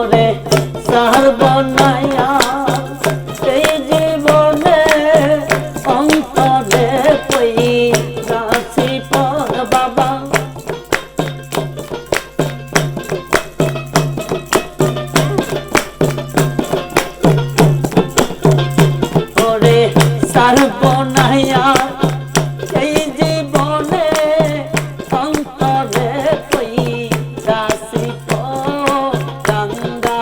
ওরে সারবনায়া এই জীবনে অন্তরে কই রাশি পর বাবা ওরে সারবনায়া এই জীবনে অন্তরে কই রাশি পর গঙ্গা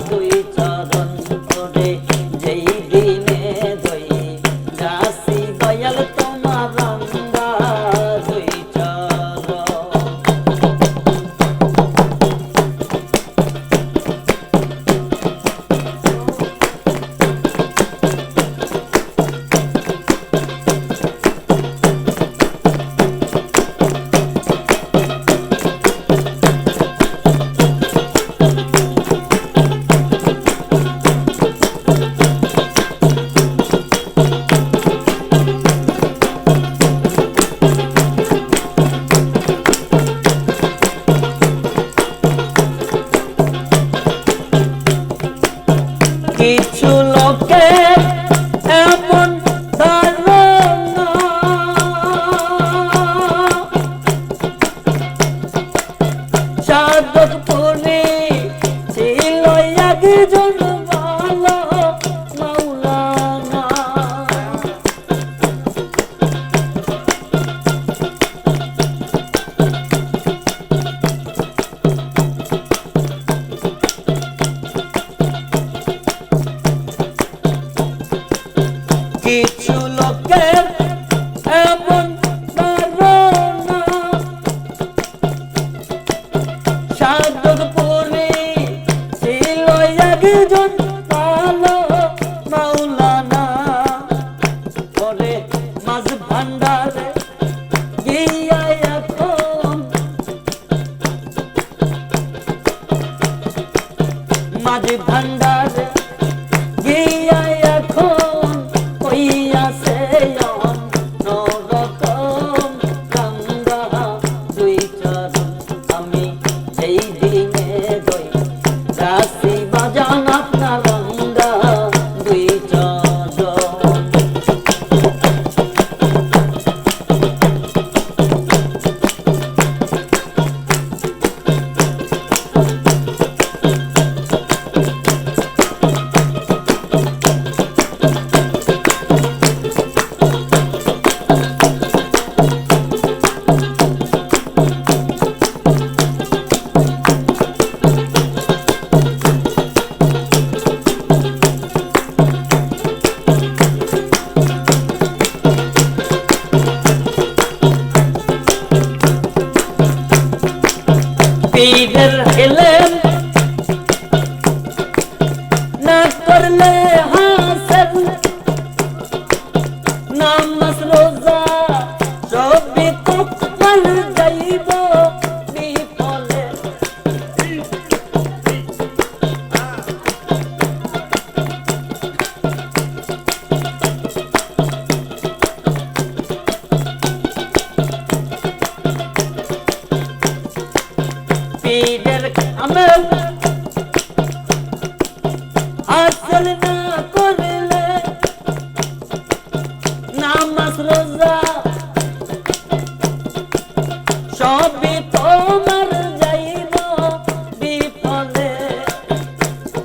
দুই চরণ করে যেই দিনে দই রাশি দয়াল তোমার রঙ্গা দুই চরণ কিছু লোকে এমন ধারণা সাধকপুরে ছিল একজন ভালো মাওলানা কিছু লোকের এমন ধারণা সাধকপুরে ছিল একজন ভালো মাওলানা ওরে মাঝ ভান্ডারে গিয়া এখন মাঝ ভান্ডারে গিয়া এখন হইয়াছে অন্যরকম গঙ্গা দুই চরণ আমি যেই দিনে দই রাশি বাজান আপনার গঙ্গা দুই চরণ পীরের এলেম না করলে হাসেন নামাজ রোজা সবই কপাল যাইব বিফলে পীরের আমল হাসিল না করলে নামাজ রোজা সবই তোমার যাইব বিফলে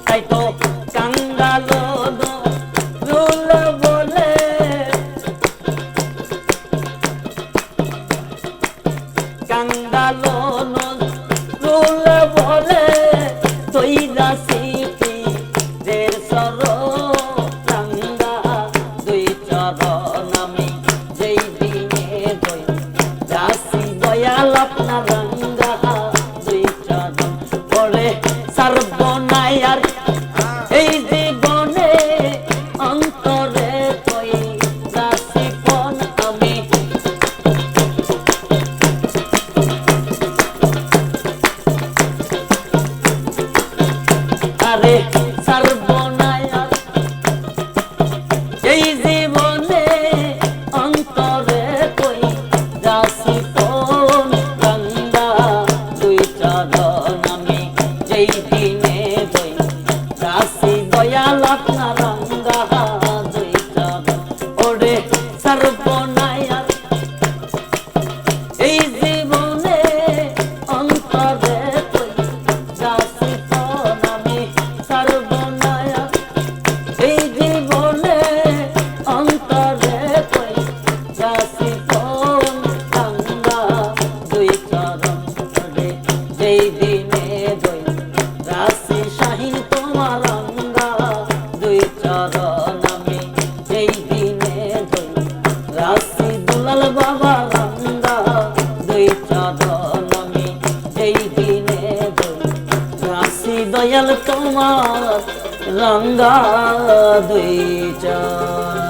তাই তো কাঙ্গালো রুল বলে কাঙ্গালো রুল বলে দই রাশি পীরের চরণ গঙ্গা দুই চরণ আমি যেই দিনে দই রাশি দয়াল আপনার গঙ্গা দুই চরণ পরে সারবনায়ার এই জীবনে অন্তরে কই রাশি পন আমি আরে সারবনায়ার এই জীবনে অন্তরে কই রাশি পন গঙ্গা দুই চরণ আমি যেই দিনে যেই দিনে দই রাশি শাহিন তোমার রঙ্গা দুই চরণ আমি যেই দিনে দই রাশি দুলাল বাবা রঙ্গা দুই চরণ আমি যেই দিনে দই রাশি দয়াল তোমার রঙ্গা দুই চরণ।